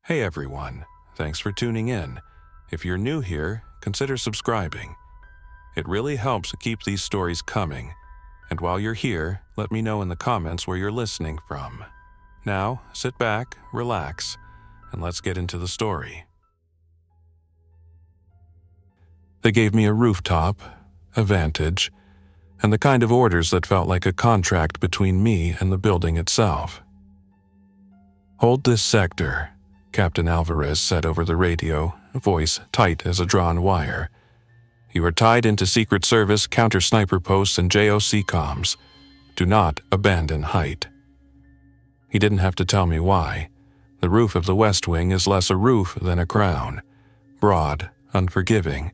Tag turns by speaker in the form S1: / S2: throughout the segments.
S1: Hey everyone, thanks for tuning in. If you're new here, consider subscribing. It really helps keep these stories coming. And while you're here, let me know in the comments where you're listening from. Now, sit back, relax, and let's get into the story. They gave me a rooftop, a vantage, and the kind of orders that felt like a contract between me and the building itself. "Hold this sector," Captain Alvarez said over the radio, voice tight as a drawn wire. "You are tied into Secret Service countersniper posts and JOC comms. Do not abandon height." He didn't have to tell me why. The roof of the West Wing is less a roof than a crown, broad, unforgiving,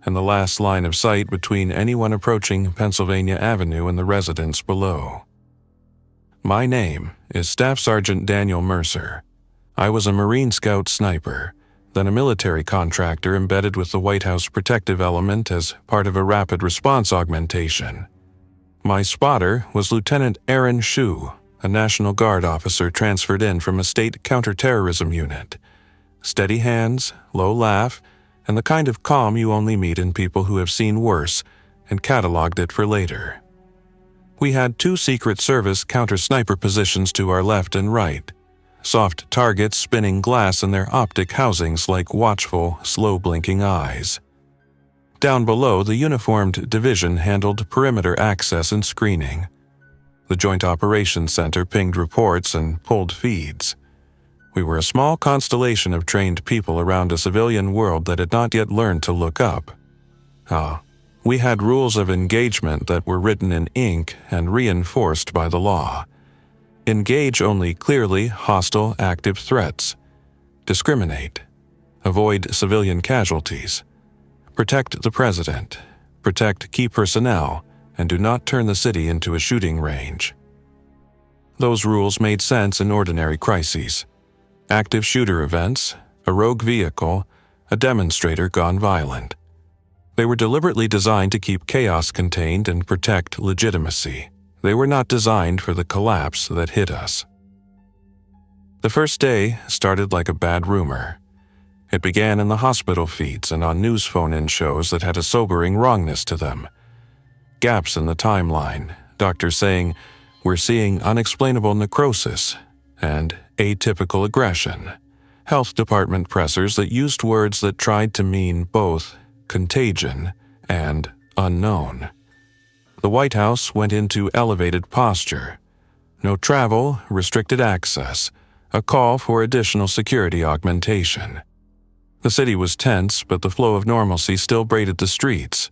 S1: and the last line of sight between anyone approaching Pennsylvania Avenue and the residents below. My name is Staff Sergeant Daniel Mercer. I was a Marine Scout sniper, then a military contractor embedded with the White House protective element as part of a rapid response augmentation. My spotter was Lieutenant Aaron Shu, a National Guard officer transferred in from a state counterterrorism unit. Steady hands, low laugh, and the kind of calm you only meet in people who have seen worse and cataloged it for later. We had two Secret Service counter-sniper positions to our left and right, soft targets spinning glass in their optic housings like watchful, slow-blinking eyes. Down below, the uniformed division handled perimeter access and screening. The Joint Operations Center pinged reports and pulled feeds. We were a small constellation of trained people around a civilian world that had not yet learned to look up. We had rules of engagement that were written in ink and reinforced by the law. Engage only clearly hostile active threats. Discriminate. Avoid civilian casualties. Protect the president. Protect key personnel, and do not turn the city into a shooting range. Those rules made sense in ordinary crises. Active shooter events, a rogue vehicle, a demonstrator gone violent. They were deliberately designed to keep chaos contained and protect legitimacy. They were not designed for the collapse that hit us. The first day started like a bad rumor. It began in the hospital feeds and on news phone-in shows that had a sobering wrongness to them. Gaps in the timeline, doctors saying, "We're seeing unexplainable necrosis," and atypical aggression. Health department pressers that used words that tried to mean both contagion and unknown. The White House went into elevated posture. No travel, restricted access, a call for additional security augmentation. The city was tense, but the flow of normalcy still braided the streets.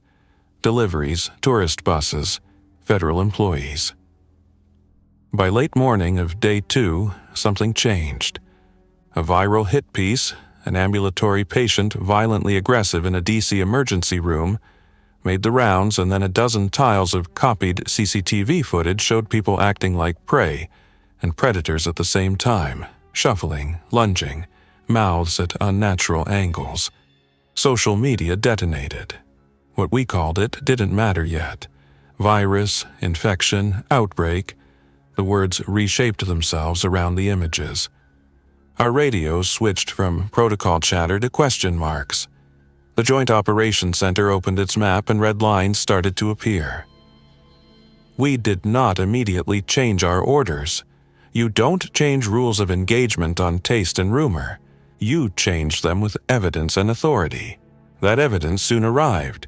S1: Deliveries, tourist buses, federal employees. By late morning of day 2, something changed. A viral hit piece, an ambulatory patient violently aggressive in a DC emergency room, made the rounds, and then a dozen tiles of copied CCTV footage showed people acting like prey and predators at the same time, shuffling, lunging, mouths at unnatural angles. Social media detonated. What we called it didn't matter yet. Virus, infection, outbreak. The words reshaped themselves around the images. Our radios switched from protocol chatter to question marks. The Joint Operations Center opened its map and red lines started to appear. We did not immediately change our orders. You don't change rules of engagement on taste and rumor. You change them with evidence and authority. That evidence soon arrived.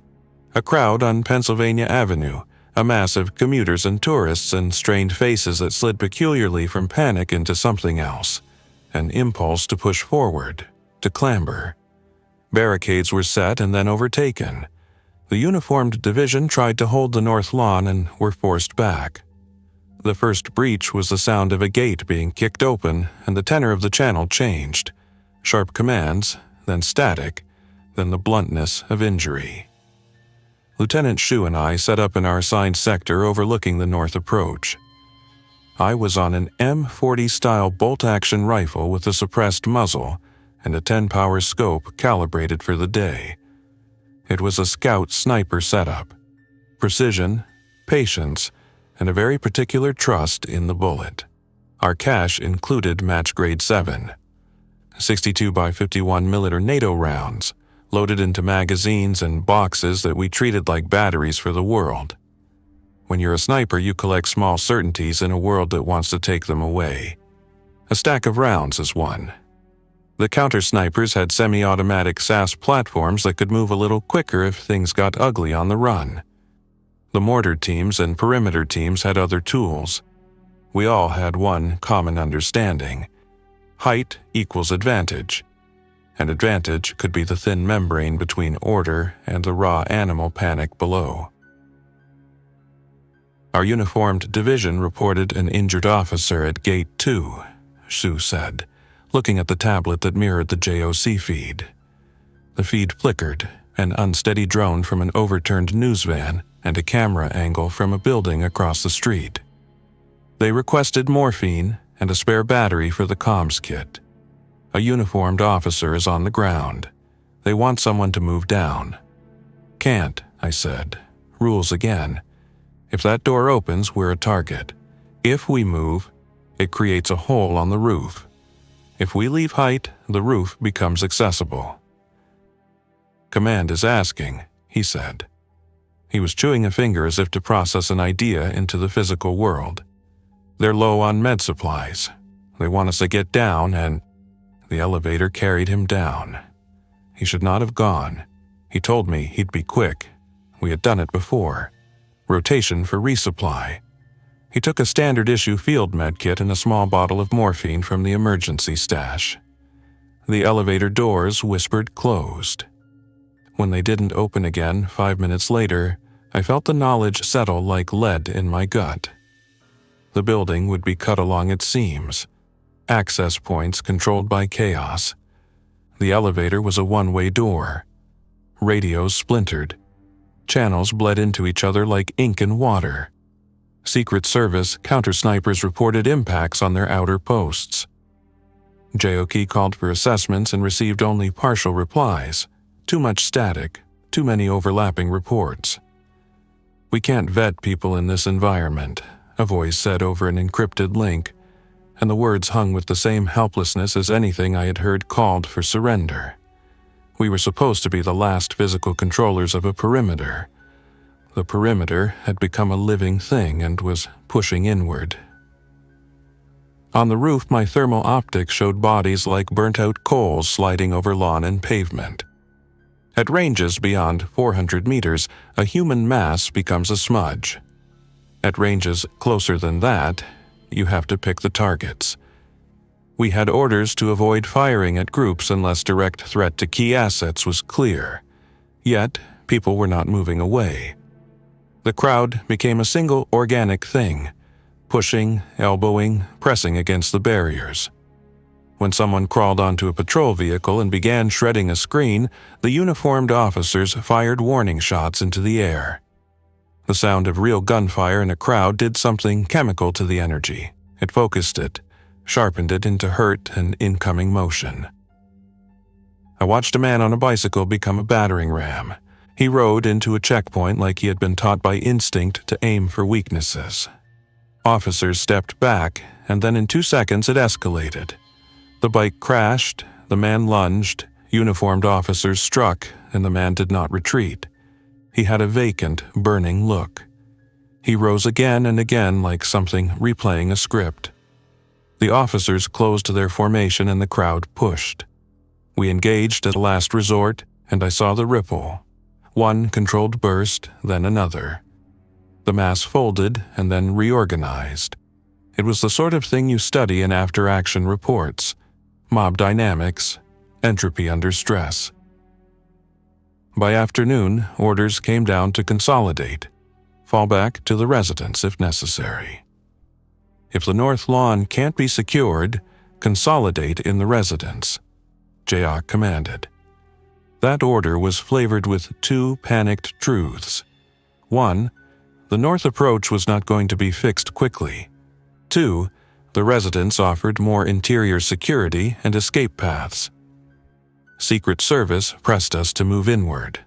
S1: A crowd on Pennsylvania Avenue, a mass of commuters and tourists and strained faces that slid peculiarly from panic into something else. An impulse to push forward, to clamber. Barricades were set and then overtaken. The uniformed division tried to hold the north lawn and were forced back. The first breach was the sound of a gate being kicked open, and the tenor of the channel changed. Sharp commands, then static, then the bluntness of injury. Lieutenant Shu and I set up in our assigned sector overlooking the north approach. I was on an M40-style bolt-action rifle with a suppressed muzzle and a 10-power scope calibrated for the day. It was a scout sniper setup. Precision, patience, and a very particular trust in the bullet. Our cache included match grade 7. 62 by 51 mm NATO rounds, loaded into magazines and boxes that we treated like batteries for the world. When you're a sniper, you collect small certainties in a world that wants to take them away. A stack of rounds is one. The countersnipers had semi-automatic SAS platforms that could move a little quicker if things got ugly on the run. The mortar teams and perimeter teams had other tools. We all had one common understanding. Height equals advantage, and advantage could be the thin membrane between order and the raw animal panic below. Our uniformed division reported an injured officer at Gate 2, Sue said, looking at the tablet that mirrored the JOC feed. The feed flickered, an unsteady drone from an overturned news van and a camera angle from a building across the street. They requested morphine and a spare battery for the comms kit. A uniformed officer is on the ground. They want someone to move down. Can't, I said. Rules again. If that door opens, we're a target. If we move, it creates a hole on the roof. If we leave height, the roof becomes accessible. Command is asking, he said. He was chewing a finger as if to process an idea into the physical world. They're low on med supplies. They want us to get down and... The elevator carried him down. He should not have gone. He told me he'd be quick. We had done it before. Rotation for resupply. He took a standard-issue field med kit and a small bottle of morphine from the emergency stash. The elevator doors whispered closed. When they didn't open again 5 minutes later, I felt the knowledge settle like lead in my gut. The building would be cut along its seams. Access points controlled by chaos. The elevator was a one-way door. Radios splintered. Channels bled into each other like ink and water. Secret Service countersnipers reported impacts on their outer posts. JOK called for assessments and received only partial replies. Too much static, too many overlapping reports. We can't vet people in this environment, a voice said over an encrypted link, and the words hung with the same helplessness as anything I had heard called for surrender. We were supposed to be the last physical controllers of a perimeter. The perimeter had become a living thing and was pushing inward. On the roof, my thermal optics showed bodies like burnt-out coals sliding over lawn and pavement. At ranges beyond 400 meters, a human mass becomes a smudge. At ranges closer than that, you have to pick the targets. We had orders to avoid firing at groups unless direct threat to key assets was clear. Yet, people were not moving away. The crowd became a single organic thing, pushing, elbowing, pressing against the barriers. When someone crawled onto a patrol vehicle and began shredding a screen, the uniformed officers fired warning shots into the air. The sound of real gunfire in a crowd did something chemical to the energy. It focused it, sharpened it into hurt and incoming motion. I watched a man on a bicycle become a battering ram. He rode into a checkpoint like he had been taught by instinct to aim for weaknesses. Officers stepped back, and then in 2 seconds it escalated. The bike crashed, the man lunged, uniformed officers struck, and the man did not retreat. He had a vacant, burning look. He rose again and again like something replaying a script. The officers closed their formation and the crowd pushed. We engaged at a last resort, and I saw the ripple. One controlled burst, then another. The mass folded and then reorganized. It was the sort of thing you study in after-action reports. Mob dynamics, entropy under stress. By afternoon, orders came down to consolidate. Fall back to the residence if necessary. If the north lawn can't be secured, consolidate in the residence, Jayok commanded. That order was flavored with 2 panicked truths. 1, the north approach was not going to be fixed quickly. 2, the residence offered more interior security and escape paths. Secret Service pressed us to move inward.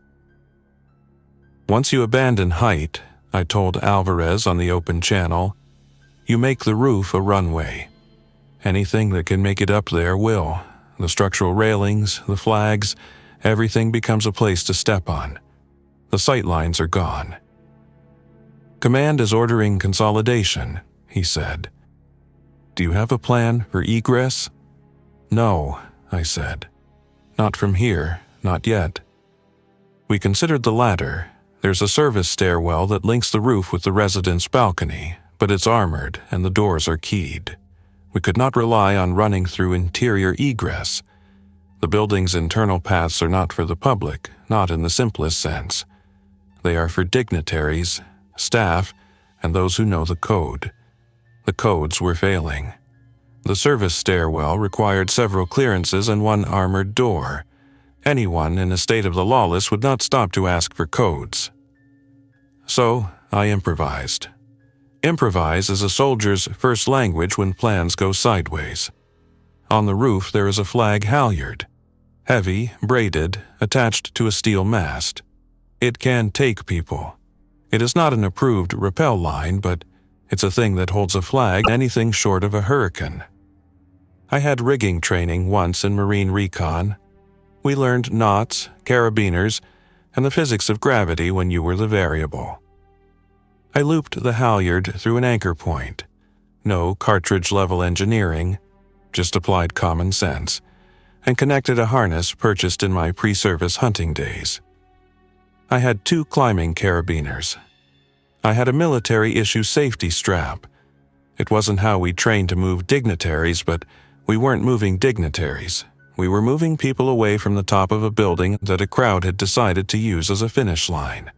S1: Once you abandon height, I told Alvarez on the open channel, you make the roof a runway. Anything that can make it up there will. the structural railings, the flags, everything becomes a place to step on. The sight lines are gone. "Command is ordering consolidation," he said. "Do you have a plan for egress?" "No," I said. "Not from here, not yet." We considered the ladder. There's a service stairwell that links the roof with the residence balcony, but it's armored and the doors are keyed. We could not rely on running through interior egress. The building's internal paths are not for the public, not in the simplest sense. They are for dignitaries, staff, and those who know the code. The codes were failing. The service stairwell required several clearances and one armored door. Anyone in a state of the lawless would not stop to ask for codes. So I improvised. Improvise is a soldier's first language when plans go sideways. On the roof there is a flag halyard, heavy, braided, attached to a steel mast. It can take people. It is not an approved rappel line, but it's a thing that holds a flag anything short of a hurricane. I had rigging training once in Marine Recon. We learned knots, carabiners, and the physics of gravity when you were the variable. I looped the halyard through an anchor point. No cartridge-level engineering, just applied common sense, and connected a harness purchased in my pre-service hunting days. I had 2 climbing carabiners. I had a military-issue safety strap. It wasn't how we trained to move dignitaries, but we weren't moving dignitaries. We were moving people away from the top of a building that a crowd had decided to use as a finish line.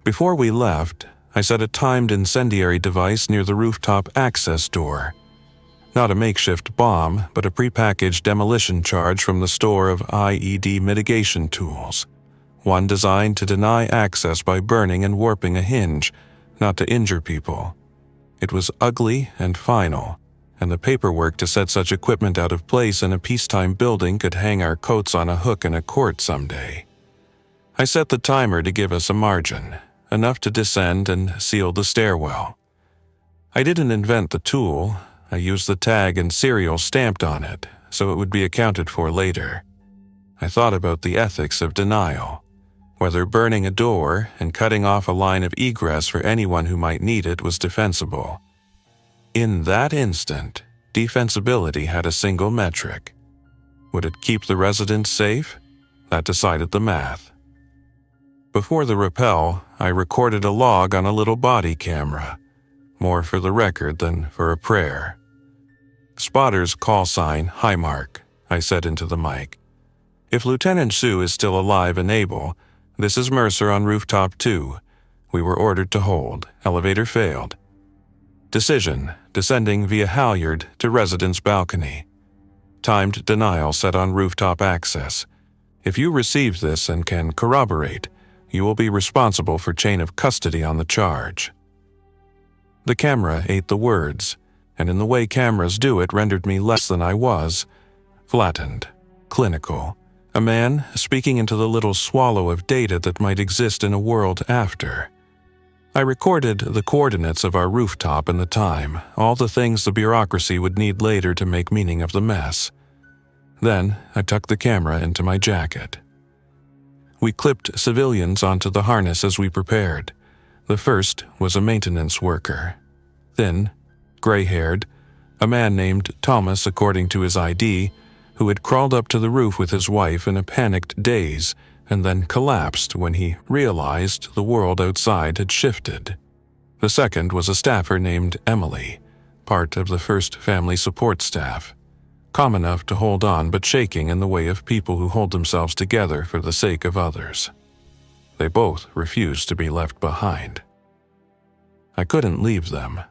S1: Before we left, I set a timed incendiary device near the rooftop access door. Not a makeshift bomb, but a prepackaged demolition charge from the store of IED mitigation tools. One designed to deny access by burning and warping a hinge, not to injure people. It was ugly and final, and the paperwork to set such equipment out of place in a peacetime building could hang our coats on a hook in a court someday. I set the timer to give us a margin, enough to descend and seal the stairwell. I didn't invent the tool. I used the tag and serial stamped on it, so it would be accounted for later. I thought about the ethics of denial, whether burning a door and cutting off a line of egress for anyone who might need it was defensible. In that instant, defensibility had a single metric. Would it keep the residents safe? That decided the math. Before the rappel, I recorded a log on a little body camera, more for the record than for a prayer. "Spotter's call sign, Highmark," I said into the mic. "If Lieutenant Sue is still alive and able, this is Mercer on rooftop 2. We were ordered to hold. Elevator failed. Decision, descending via halyard to residence balcony. Timed denial set on rooftop access. If you receive this and can corroborate, you will be responsible for chain of custody on the charge." The camera ate the words, and in the way cameras do it rendered me less than I was, flattened, clinical, a man speaking into the little swallow of data that might exist in a world after. I recorded the coordinates of our rooftop and the time, all the things the bureaucracy would need later to make meaning of the mess. Then I tucked the camera into my jacket. We clipped civilians onto the harness as we prepared. The first was a maintenance worker. Thin, gray-haired, a man named Thomas according to his ID, who had crawled up to the roof with his wife in a panicked daze and then collapsed when he realized the world outside had shifted. The second was a staffer named Emily, part of the first family support staff, calm enough to hold on but shaking in the way of people who hold themselves together for the sake of others. They both refused to be left behind. I couldn't leave them.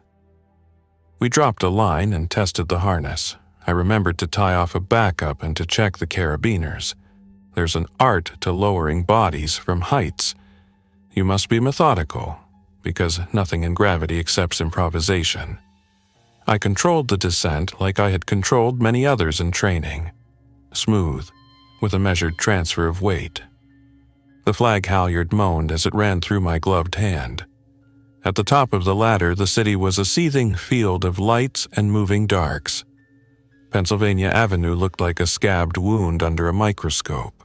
S1: We dropped a line and tested the harness. I remembered to tie off a backup and to check the carabiners. There's an art to lowering bodies from heights. You must be methodical, because nothing in gravity accepts improvisation. I controlled the descent like I had controlled many others in training. Smooth, with a measured transfer of weight. The flag halyard moaned as it ran through my gloved hand. At the top of the ladder, the city was a seething field of lights and moving darks. Pennsylvania Avenue looked like a scabbed wound under a microscope.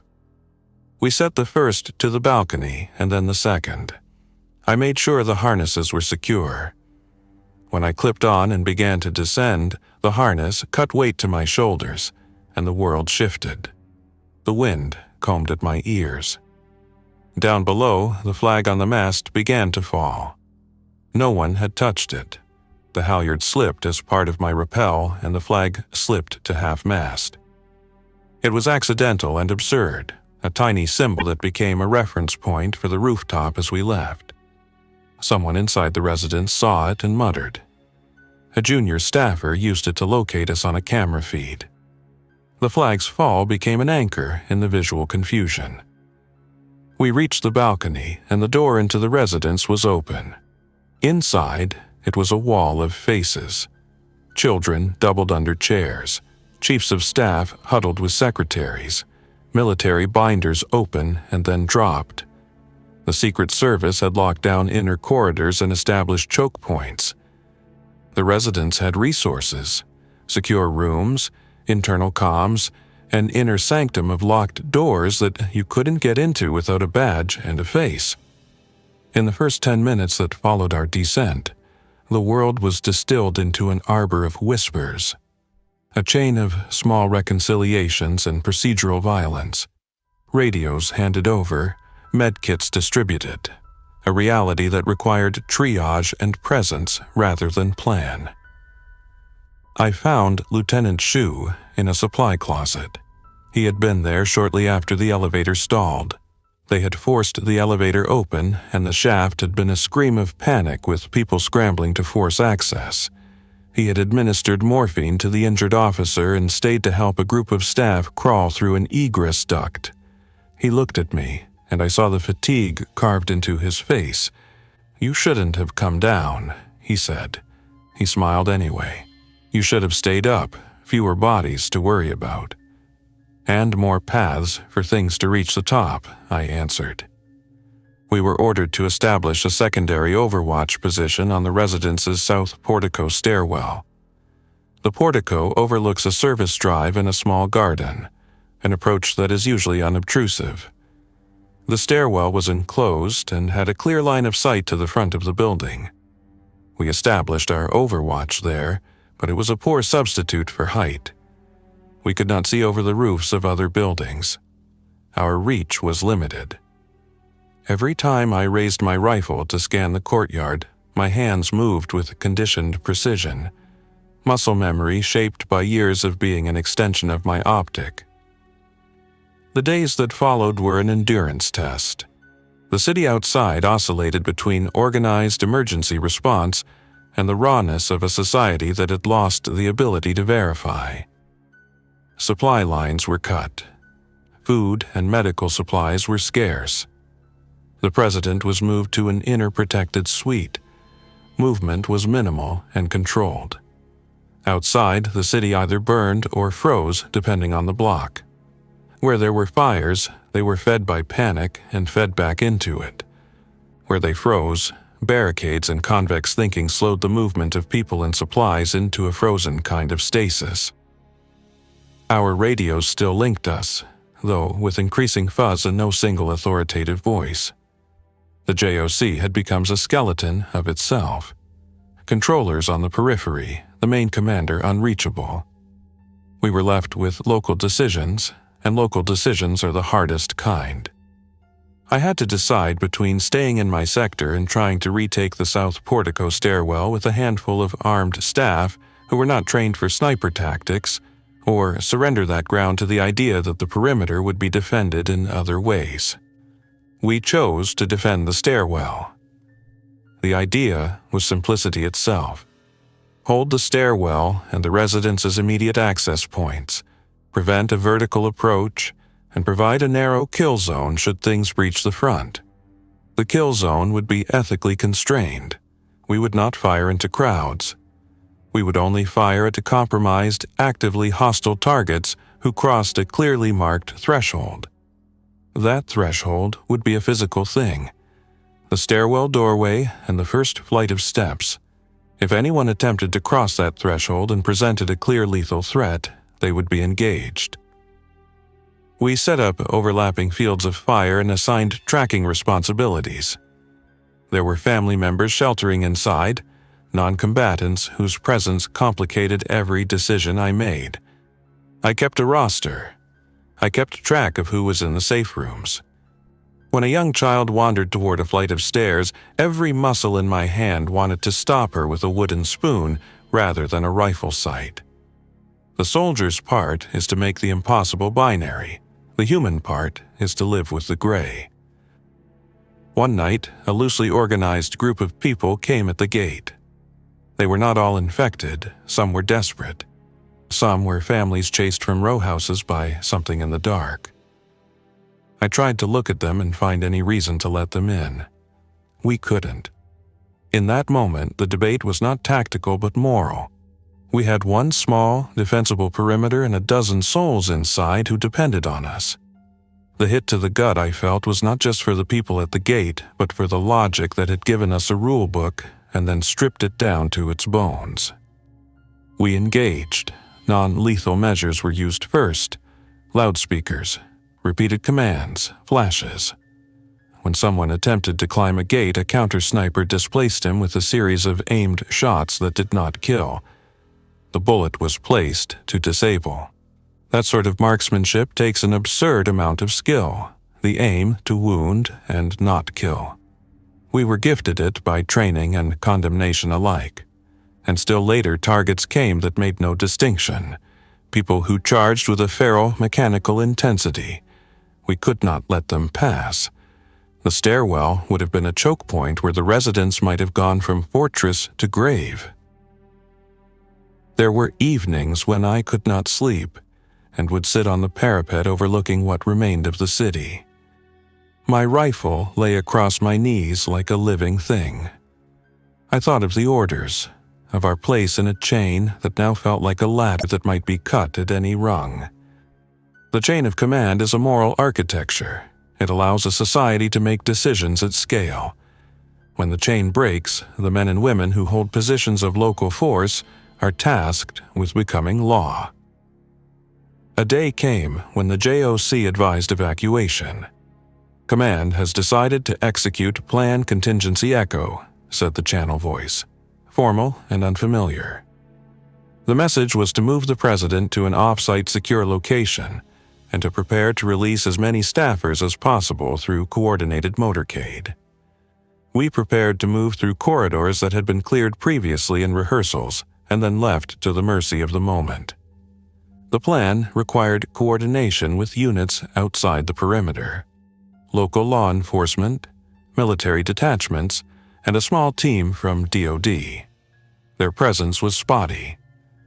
S1: We set the first to the balcony and then the second. I made sure the harnesses were secure. When I clipped on and began to descend, the harness cut weight to my shoulders, and the world shifted. The wind combed at my ears. Down below, the flag on the mast began to fall. No one had touched it. The halyard slipped as part of my rappel, and the flag slipped to half-mast. It was accidental and absurd, a tiny symbol that became a reference point for the rooftop as we left. Someone inside the residence saw it and muttered. A junior staffer used it to locate us on a camera feed. The flag's fall became an anchor in the visual confusion. We reached the balcony, and the door into the residence was open. Inside, it was a wall of faces. Children doubled under chairs, chiefs of staff huddled with secretaries, military binders open and then dropped. The Secret Service had locked down inner corridors and established choke points. The residence had resources, secure rooms, internal comms, an inner sanctum of locked doors that you couldn't get into without a badge and a face. In the first 10 minutes that followed our descent, the world was distilled into an arbor of whispers, a chain of small reconciliations and procedural violence. Radios handed over, medkits distributed, a reality that required triage and presence rather than plan. I found Lieutenant Shu in a supply closet. He had been there shortly after the elevator stalled. They had forced the elevator open, and the shaft had been a scream of panic with people scrambling to force access. He had administered morphine to the injured officer and stayed to help a group of staff crawl through an egress duct. He looked at me, and I saw the fatigue carved into his face. "You shouldn't have come down," he said. He smiled anyway. "You should have stayed up, fewer bodies to worry about." "And more paths for things to reach the top," I answered. We were ordered to establish a secondary overwatch position on the residence's south portico stairwell. The portico overlooks a service drive and a small garden, an approach that is usually unobtrusive. The stairwell was enclosed and had a clear line of sight to the front of the building. We established our overwatch there, but it was a poor substitute for height. We could not see over the roofs of other buildings. Our reach was limited. Every time I raised my rifle to scan the courtyard, my hands moved with conditioned precision, muscle memory shaped by years of being an extension of my optic. The days that followed were an endurance test. The city outside oscillated between organized emergency response and the rawness of a society that had lost the ability to verify. Supply lines were cut. Food and medical supplies were scarce. The president was moved to an inner protected suite. Movement was minimal and controlled. Outside, the city either burned or froze depending on the block. Where there were fires, they were fed by panic and fed back into it. Where they froze, barricades and convex thinking slowed the movement of people and supplies into a frozen kind of stasis. Our radios still linked us, though with increasing fuzz and no single authoritative voice. The JOC had become a skeleton of itself. Controllers on the periphery, the main commander unreachable. We were left with local decisions, and local decisions are the hardest kind. I had to decide between staying in my sector and trying to retake the south portico stairwell with a handful of armed staff who were not trained for sniper tactics, or surrender that ground to the idea that the perimeter would be defended in other ways. We chose to defend the stairwell. The idea was simplicity itself. Hold the stairwell and the residence's immediate access points, prevent a vertical approach, and provide a narrow kill zone should things breach the front. The kill zone would be ethically constrained. We would not fire into crowds. We would only fire at compromised, actively hostile targets who crossed a clearly marked threshold. That threshold would be a physical thing. The stairwell doorway and the first flight of steps. If anyone attempted to cross that threshold and presented a clear lethal threat, they would be engaged. We set up overlapping fields of fire and assigned tracking responsibilities. There were family members sheltering inside, non-combatants whose presence complicated every decision I made. I kept a roster. I kept track of who was in the safe rooms. When a young child wandered toward a flight of stairs, every muscle in my hand wanted to stop her with a wooden spoon rather than a rifle sight. The soldier's part is to make the impossible binary. The human part is to live with the gray. One night, a loosely organized group of people came at the gate. They were not all infected, some were desperate. Some were families chased from row houses by something in the dark. I tried to look at them and find any reason to let them in. We couldn't. In that moment, the debate was not tactical but moral. We had one small, defensible perimeter and a dozen souls inside who depended on us. The hit to the gut I felt was not just for the people at the gate, but for the logic that had given us a rule book and then stripped it down to its bones. We engaged. Non-lethal measures were used first. Loudspeakers, repeated commands, flashes. When someone attempted to climb a gate, a countersniper displaced him with a series of aimed shots that did not kill. The bullet was placed to disable. That sort of marksmanship takes an absurd amount of skill, the aim to wound and not kill. We were gifted it by training and condemnation alike. And still later targets came that made no distinction, people who charged with a feral mechanical intensity. We could not let them pass. The stairwell would have been a choke point where the residents might have gone from fortress to grave. There were evenings when I could not sleep and would sit on the parapet overlooking what remained of the city. My rifle lay across my knees like a living thing. I thought of the orders, of our place in a chain that now felt like a ladder that might be cut at any rung. The chain of command is a moral architecture. It allows a society to make decisions at scale. When the chain breaks, the men and women who hold positions of local force are tasked with becoming law. A day came when the JOC advised evacuation. "Command has decided to execute Plan Contingency Echo," said the channel voice, formal and unfamiliar. The message was to move the president to an off-site secure location and to prepare to release as many staffers as possible through coordinated motorcade. We prepared to move through corridors that had been cleared previously in rehearsals and then left to the mercy of the moment. The plan required coordination with units outside the perimeter, local law enforcement, military detachments, and a small team from DoD. Their presence was spotty.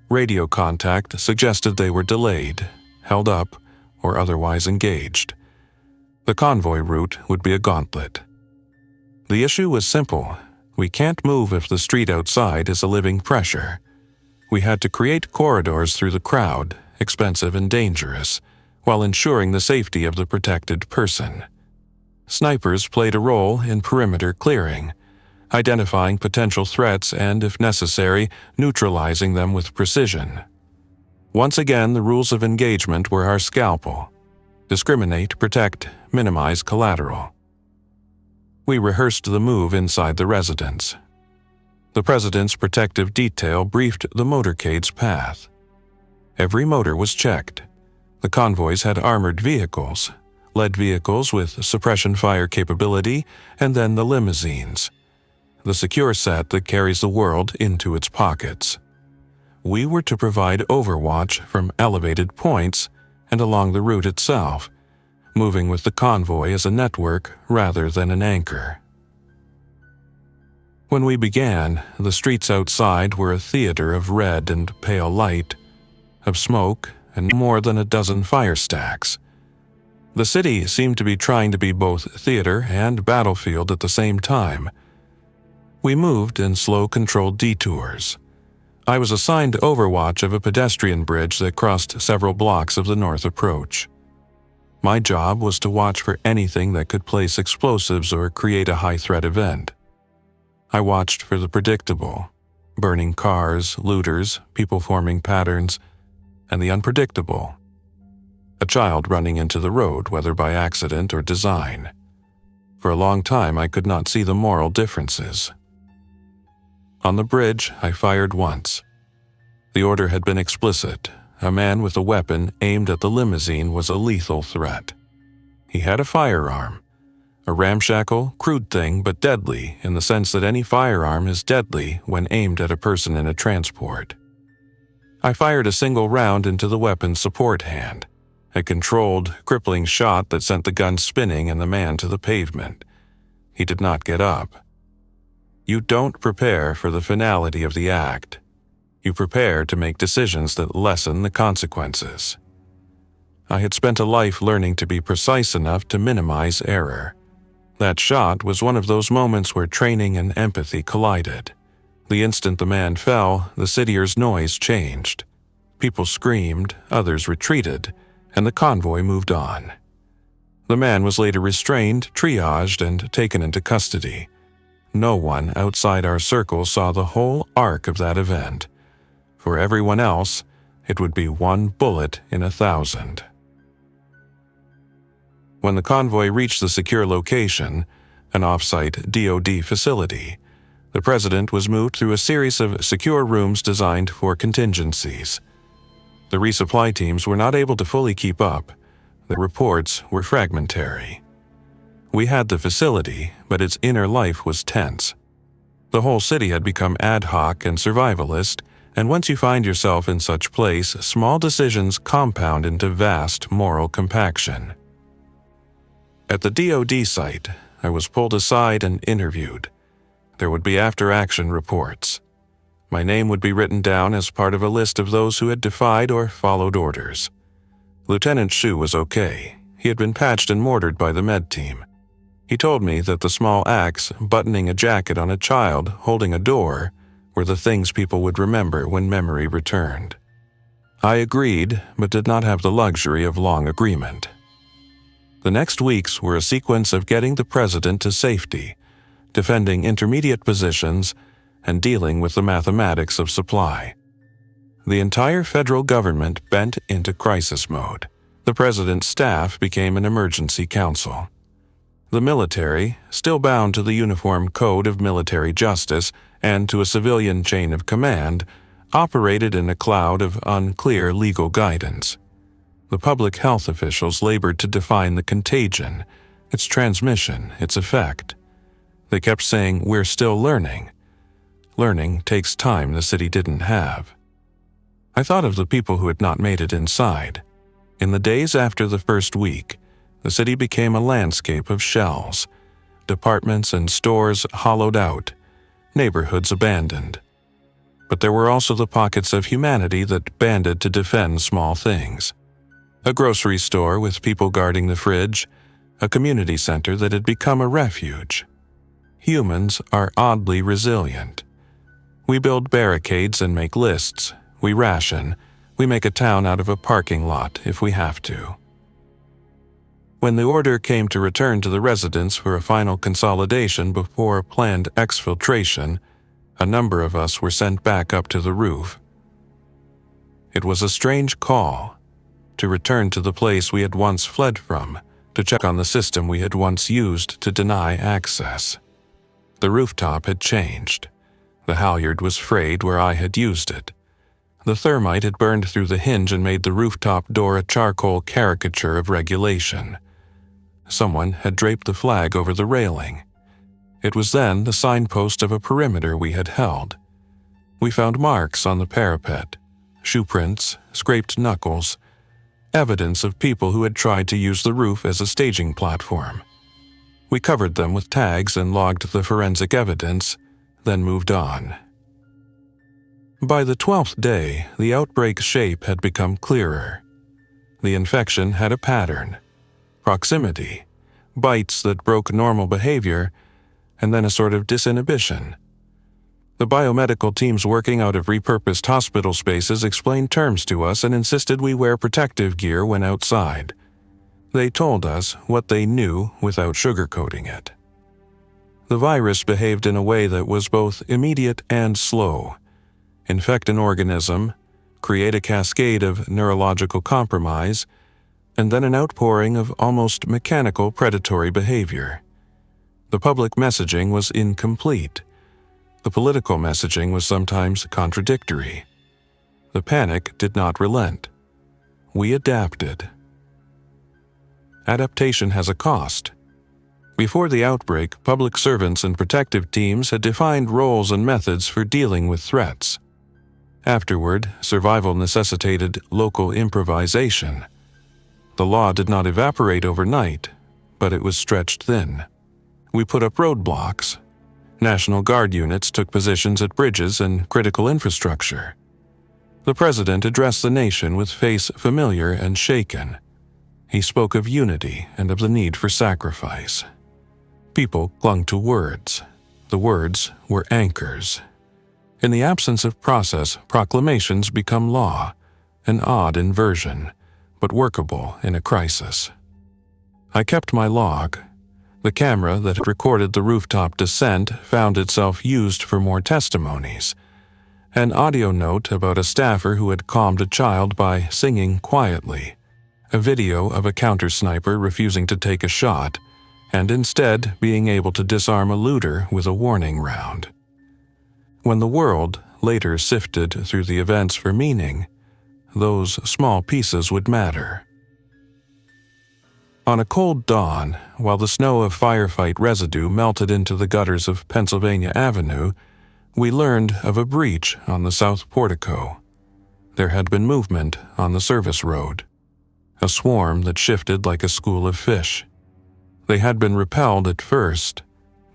S1: Radio contact suggested they were delayed, held up, or otherwise engaged. The convoy route would be a gauntlet. The issue was simple. We can't move if the street outside is a living pressure. We had to create corridors through the crowd, expensive and dangerous, while ensuring the safety of the protected person. Snipers played a role in perimeter clearing, identifying potential threats and, if necessary, neutralizing them with precision. Once again, the rules of engagement were our scalpel. Discriminate, protect, minimize collateral. We rehearsed the move inside the residence. The president's protective detail briefed the motorcade's path. Every motor was checked. The convoys had armored vehicles, lead vehicles with suppression fire capability, and then the limousines, the secure set that carries the world into its pockets. We were to provide overwatch from elevated points and along the route itself, moving with the convoy as a network rather than an anchor. When we began, the streets outside were a theater of red and pale light, of smoke, and more than a dozen fire stacks. The city seemed to be trying to be both theater and battlefield at the same time. We moved in slow, controlled detours. I was assigned overwatch of a pedestrian bridge that crossed several blocks of the north approach. My job was to watch for anything that could place explosives or create a high-threat event. I watched for the predictable: burning cars, looters, people forming patterns, and the unpredictable. A child running into the road, whether by accident or design. For a long time, I could not see the moral differences. On the bridge, I fired once. The order had been explicit. A man with a weapon aimed at the limousine was a lethal threat. He had a firearm. A ramshackle, crude thing, but deadly in the sense that any firearm is deadly when aimed at a person in a transport. I fired a single round into the weapon's support hand, a controlled, crippling shot that sent the gun spinning and the man to the pavement. He did not get up. You don't prepare for the finality of the act. You prepare to make decisions that lessen the consequences. I had spent a life learning to be precise enough to minimize error. That shot was one of those moments where training and empathy collided. The instant the man fell, the citier's noise changed. People screamed, others retreated, and the convoy moved on. The man was later restrained, triaged, and taken into custody. No one outside our circle saw the whole arc of that event. For everyone else, it would be one bullet in 1,000. When the convoy reached the secure location, an off-site DoD facility, the president was moved through a series of secure rooms designed for contingencies. The resupply teams were not able to fully keep up. The reports were fragmentary. We had the facility, but its inner life was tense. The whole city had become ad hoc and survivalist, and once you find yourself in such place, small decisions compound into vast moral compaction. At the DoD site, I was pulled aside and interviewed. There would be after-action reports. My name would be written down as part of a list of those who had defied or followed orders. Lieutenant Shu was okay. He had been patched and mortared by the med team. He told me that the small acts, buttoning a jacket on a child, holding a door, were the things people would remember when memory returned. I agreed, but did not have the luxury of long agreement. The next weeks were a sequence of getting the president to safety, defending intermediate positions, and dealing with the mathematics of supply. The entire federal government bent into crisis mode. The president's staff became an emergency council. The military, still bound to the Uniform Code of Military Justice and to a civilian chain of command, operated in a cloud of unclear legal guidance. The public health officials labored to define the contagion, its transmission, its effect. They kept saying, "We're still learning." Learning takes time the city didn't have. I thought of the people who had not made it inside. In the days after the first week, the city became a landscape of shells, departments and stores hollowed out, neighborhoods abandoned. But there were also the pockets of humanity that banded to defend small things. A grocery store with people guarding the fridge, a community center that had become a refuge. Humans are oddly resilient. We build barricades and make lists. We ration. We make a town out of a parking lot if we have to. When the order came to return to the residence for a final consolidation before planned exfiltration, a number of us were sent back up to the roof. It was a strange call, to return to the place we had once fled from, to check on the system we had once used to deny access. The rooftop had changed. The halyard was frayed where I had used it. The thermite had burned through the hinge and made the rooftop door a charcoal caricature of regulation. Someone had draped the flag over the railing. It was then the signpost of a perimeter we had held. We found marks on the parapet, shoe prints, scraped knuckles, evidence of people who had tried to use the roof as a staging platform. We covered them with tags and logged the forensic evidence, then moved on. By the 12th day, the outbreak shape had become clearer. The infection had a pattern, proximity, bites that broke normal behavior, and then a sort of disinhibition. The biomedical teams working out of repurposed hospital spaces explained terms to us and insisted we wear protective gear when outside. They told us what they knew without sugarcoating it. The virus behaved in a way that was both immediate and slow, infect an organism, create a cascade of neurological compromise, and then an outpouring of almost mechanical predatory behavior. The public messaging was incomplete. The political messaging was sometimes contradictory. The panic did not relent. We adapted. Adaptation has a cost. Before the outbreak, public servants and protective teams had defined roles and methods for dealing with threats. Afterward, survival necessitated local improvisation. The law did not evaporate overnight, but it was stretched thin. We put up roadblocks. National Guard units took positions at bridges and critical infrastructure. The president addressed the nation with face familiar and shaken. He spoke of unity and of the need for sacrifice. People clung to words. The words were anchors. In the absence of process, proclamations become law, an odd inversion, but workable in a crisis. I kept my log. The camera that had recorded the rooftop descent found itself used for more testimonies. An audio note about a staffer who had calmed a child by singing quietly. A video of a countersniper refusing to take a shot, and instead being able to disarm a looter with a warning round. When the world later sifted through the events for meaning, those small pieces would matter. On a cold dawn, while the snow of firefight residue melted into the gutters of Pennsylvania Avenue, we learned of a breach on the south portico. There had been movement on the service road, a swarm that shifted like a school of fish. They had been repelled at first,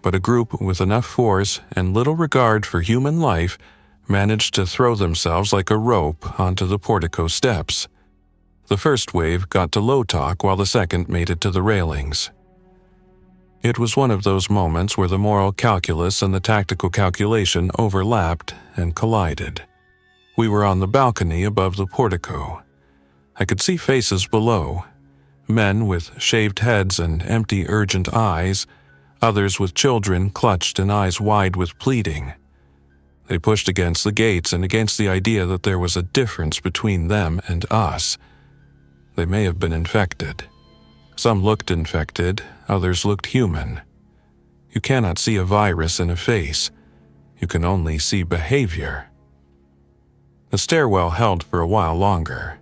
S1: but a group with enough force and little regard for human life managed to throw themselves like a rope onto the portico steps. The first wave got to Low Talk while the second made it to the railings. It was one of those moments where the moral calculus and the tactical calculation overlapped and collided. We were on the balcony above the portico. I could see faces below, men with shaved heads and empty, urgent eyes, others with children clutched and eyes wide with pleading. They pushed against the gates and against the idea that there was a difference between them and us. They may have been infected. Some looked infected, others looked human. You cannot see a virus in a face. You can only see behavior. The stairwell held for a while longer.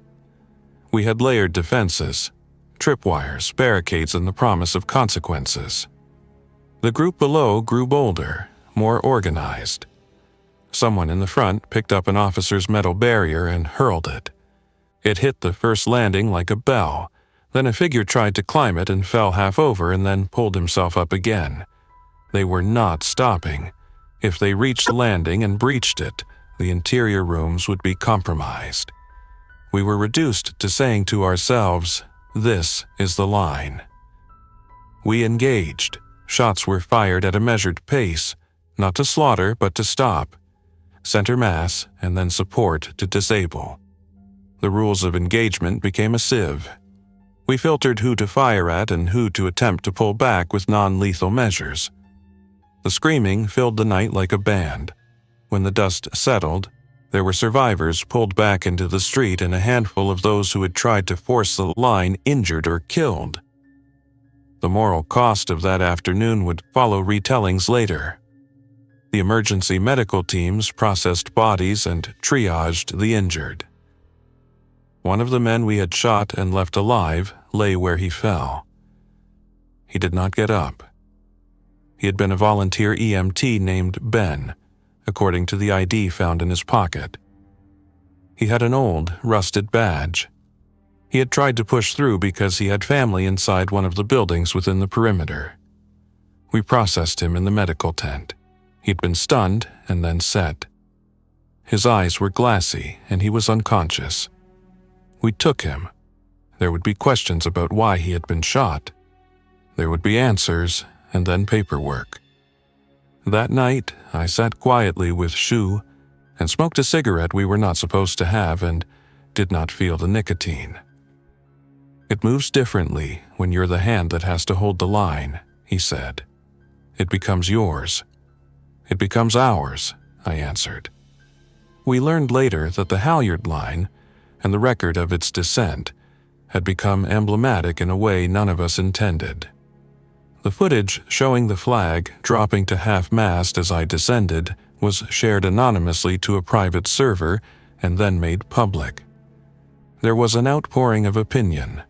S1: We had layered defenses, tripwires, barricades, and the promise of consequences. The group below grew bolder, more organized. Someone in the front picked up an officer's metal barrier and hurled it. It hit the first landing like a bell. Then a figure tried to climb it and fell half over and then pulled himself up again. They were not stopping. If they reached the landing and breached it, the interior rooms would be compromised. We were reduced to saying to ourselves, "This is the line." We engaged. Shots were fired at a measured pace, not to slaughter but to stop. Center mass and then support to disable. The rules of engagement became a sieve. We filtered who to fire at and who to attempt to pull back with non-lethal measures. The screaming filled the night like a band. When the dust settled, there were survivors pulled back into the street and a handful of those who had tried to force the line injured or killed. The moral cost of that afternoon would follow retellings later. The emergency medical teams processed bodies and triaged the injured. One of the men we had shot and left alive lay where he fell. He did not get up. He had been a volunteer EMT named Ben, according to the ID found in his pocket. He had an old, rusted badge. He had tried to push through because he had family inside one of the buildings within the perimeter. We processed him in the medical tent. He'd been stunned and then set. His eyes were glassy and he was unconscious. We took him. There would be questions about why he had been shot. There would be answers and then paperwork. That night, I sat quietly with Shu and smoked a cigarette we were not supposed to have and did not feel the nicotine. "It moves differently when you're the hand that has to hold the line," he said. "It becomes yours." "It becomes ours," I answered. We learned later that the halyard line, and the record of its descent, had become emblematic in a way none of us intended. The footage showing the flag dropping to half-mast as I descended was shared anonymously to a private server and then made public. There was an outpouring of opinion.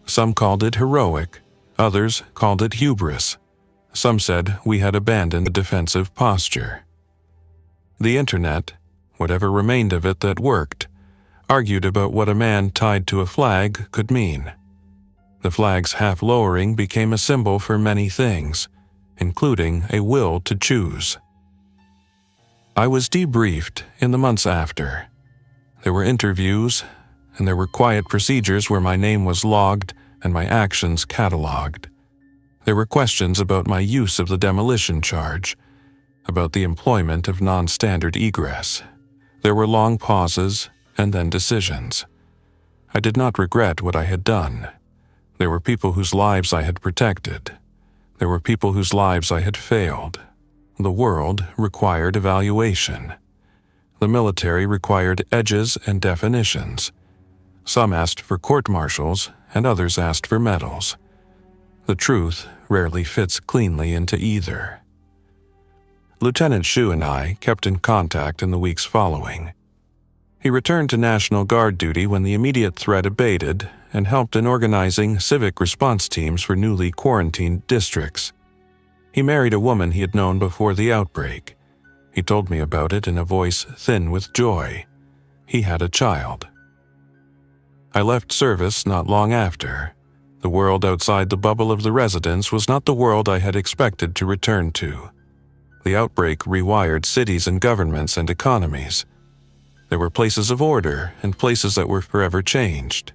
S1: Some called it heroic, others called it hubris. Some said we had abandoned a defensive posture. The internet, whatever remained of it that worked, argued about what a man tied to a flag could mean. The flag's half-lowering became a symbol for many things, including a will to choose. I was debriefed in the months after. There were interviews, and there were quiet procedures where my name was logged and my actions catalogued. There were questions about my use of the demolition charge, about the employment of non-standard egress. There were long pauses and then decisions. I did not regret what I had done. There were people whose lives I had protected. There were people whose lives I had failed. The world required evaluation. The military required edges and definitions. Some asked for court-martials, and others asked for medals. The truth rarely fits cleanly into either. Lieutenant Shu and I kept in contact in the weeks following. He returned to National Guard duty when the immediate threat abated and helped in organizing civic response teams for newly quarantined districts. He married a woman he had known before the outbreak. He told me about it in a voice thin with joy. He had a child. I left service not long after. The world outside the bubble of the residence was not the world I had expected to return to. The outbreak rewired cities and governments and economies. There were places of order and places that were forever changed.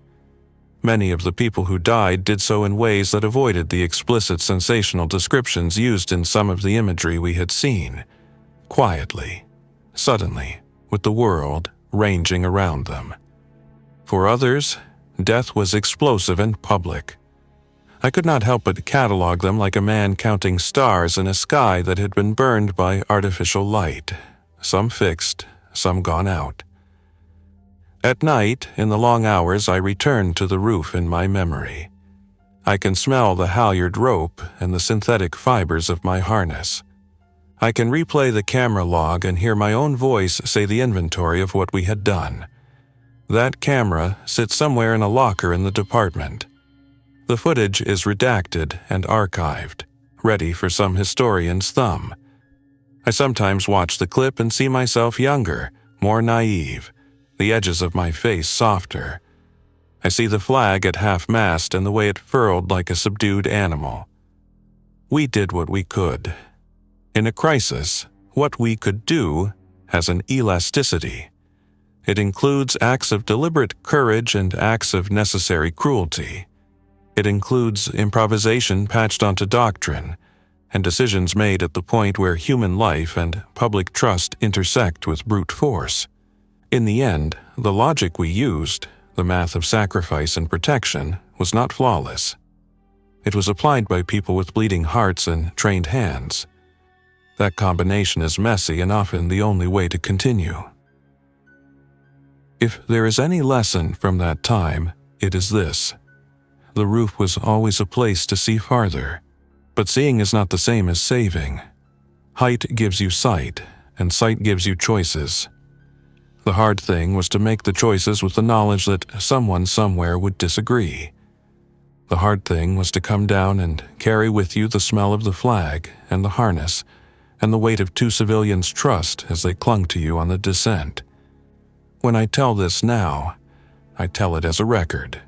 S1: Many of the people who died did so in ways that avoided the explicit sensational descriptions used in some of the imagery we had seen, quietly, suddenly, with the world ranging around them. For others, death was explosive and public. I could not help but catalog them like a man counting stars in a sky that had been burned by artificial light, some fixed, some gone out. At night, in the long hours, I returned to the roof in my memory. I can smell the halyard rope and the synthetic fibers of my harness. I can replay the camera log and hear my own voice say the inventory of what we had done. That camera sits somewhere in a locker in the department. The footage is redacted and archived, ready for some historian's thumb. I sometimes watch the clip and see myself younger, more naive, the edges of my face softer. I see the flag at half-mast and the way it furled like a subdued animal. We did what we could. In a crisis, what we could do has an elasticity. It includes acts of deliberate courage and acts of necessary cruelty. It includes improvisation patched onto doctrine, and decisions made at the point where human life and public trust intersect with brute force. In the end, the logic we used, the math of sacrifice and protection, was not flawless. It was applied by people with bleeding hearts and trained hands. That combination is messy and often the only way to continue. If there is any lesson from that time, it is this. The roof was always a place to see farther, but seeing is not the same as saving. Height gives you sight, and sight gives you choices. The hard thing was to make the choices with the knowledge that someone somewhere would disagree. The hard thing was to come down and carry with you the smell of the flag and the harness and the weight of two civilians' trust as they clung to you on the descent. When I tell this now, I tell it as a record.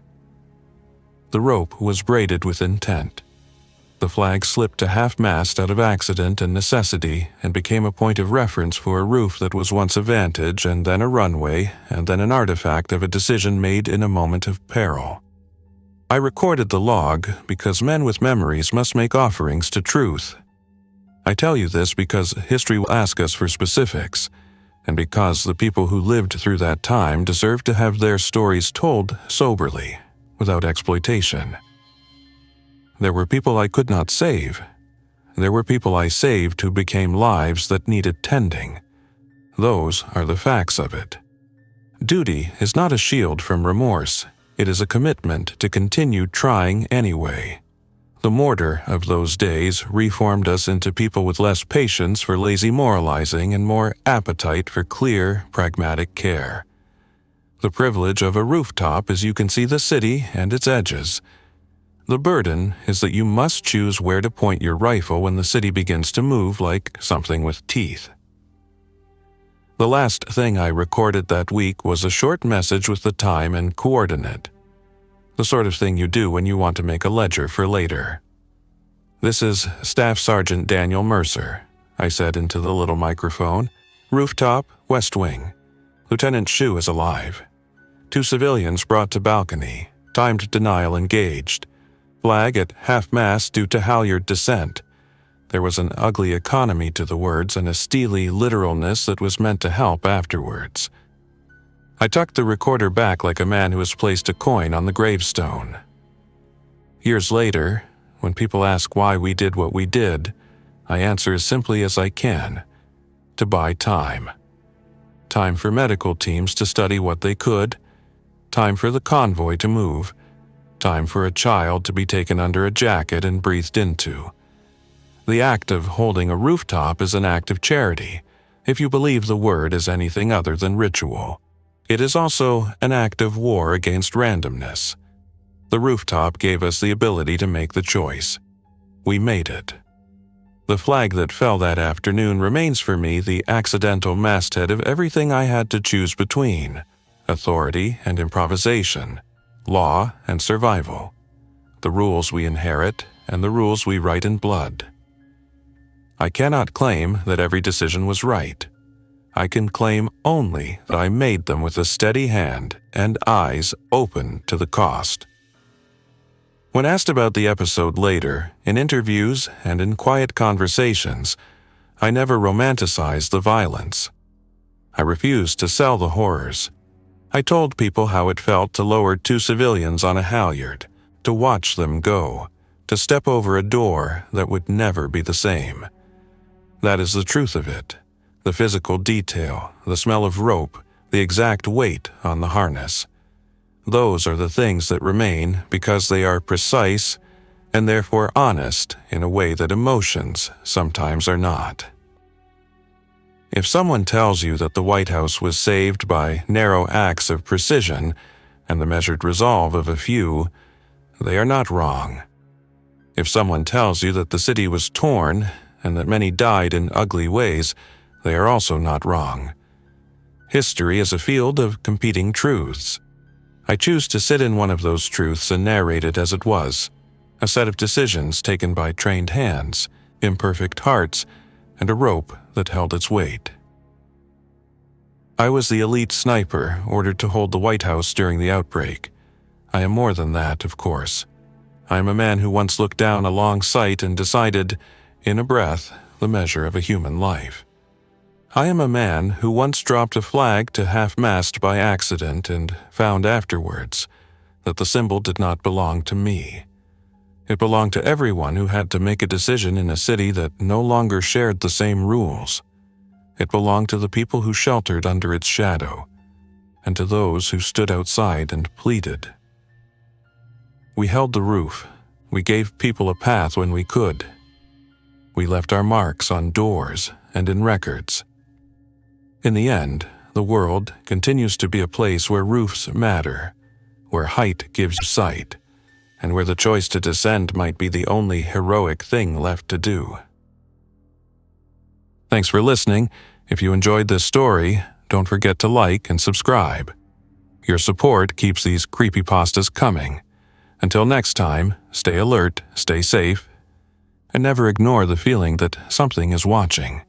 S1: The rope was braided with intent. The flag slipped to half-mast out of accident and necessity and became a point of reference for a roof that was once a vantage and then a runway and then an artifact of a decision made in a moment of peril. I recorded the log because men with memories must make offerings to truth. I tell you this because history will ask us for specifics, and because the people who lived through that time deserve to have their stories told soberly, without exploitation. There were people I could not save. There were people I saved who became lives that needed tending. Those are the facts of it. Duty is not a shield from remorse. It is a commitment to continue trying anyway. The mortar of those days reformed us into people with less patience for lazy moralizing and more appetite for clear, pragmatic care. The privilege of a rooftop is you can see the city and its edges. The burden is that you must choose where to point your rifle when the city begins to move like something with teeth. The last thing I recorded that week was a short message with the time and coordinate. The sort of thing you do when you want to make a ledger for later. "This is Staff Sergeant Daniel Mercer," I said into the little microphone. "Rooftop, West Wing. Lieutenant Shu is alive. 2 civilians brought to balcony. Timed denial engaged. Flag at half-mast due to halyard descent." There was an ugly economy to the words and a steely literalness that was meant to help afterwards. I tucked the recorder back like a man who has placed a coin on the gravestone. Years later, when people ask why we did what we did, I answer as simply as I can: to buy time. Time for medical teams to study what they could, time for the convoy to move, time for a child to be taken under a jacket and breathed into. The act of holding a rooftop is an act of charity, if you believe the word is anything other than ritual. It is also an act of war against randomness. The rooftop gave us the ability to make the choice. We made it. The flag that fell that afternoon remains for me the accidental masthead of everything I had to choose between: authority and improvisation, law and survival, the rules we inherit and the rules we write in blood. I cannot claim that every decision was right. I can claim only that I made them with a steady hand and eyes open to the cost. When asked about the episode later, in interviews and in quiet conversations, I never romanticized the violence. I refused to sell the horrors. I told people how it felt to lower 2 civilians on a halyard, to watch them go, to step over a door that would never be the same. That is the truth of it. The physical detail, the smell of rope, the exact weight on the harness. Those are the things that remain because they are precise and therefore honest in a way that emotions sometimes are not. If someone tells you that the White House was saved by narrow acts of precision and the measured resolve of a few, they are not wrong. If someone tells you that the city was torn and that many died in ugly ways, they are also not wrong. History is a field of competing truths. I choose to sit in one of those truths and narrate it as it was, a set of decisions taken by trained hands, imperfect hearts, and a rope that held its weight. I was the elite sniper ordered to hold the White House during the outbreak. I am more than that, of course. I am a man who once looked down a long sight and decided, in a breath, the measure of a human life. I am a man who once dropped a flag to half-mast by accident and found afterwards that the symbol did not belong to me. It belonged to everyone who had to make a decision in a city that no longer shared the same rules. It belonged to the people who sheltered under its shadow, and to those who stood outside and pleaded. We held the roof. We gave people a path when we could. We left our marks on doors and in records. In the end, the world continues to be a place where roofs matter, where height gives sight, and where the choice to descend might be the only heroic thing left to do. Thanks for listening. If you enjoyed this story, don't forget to like and subscribe. Your support keeps these creepypastas coming. Until next time, stay alert, stay safe, and never ignore the feeling that something is watching.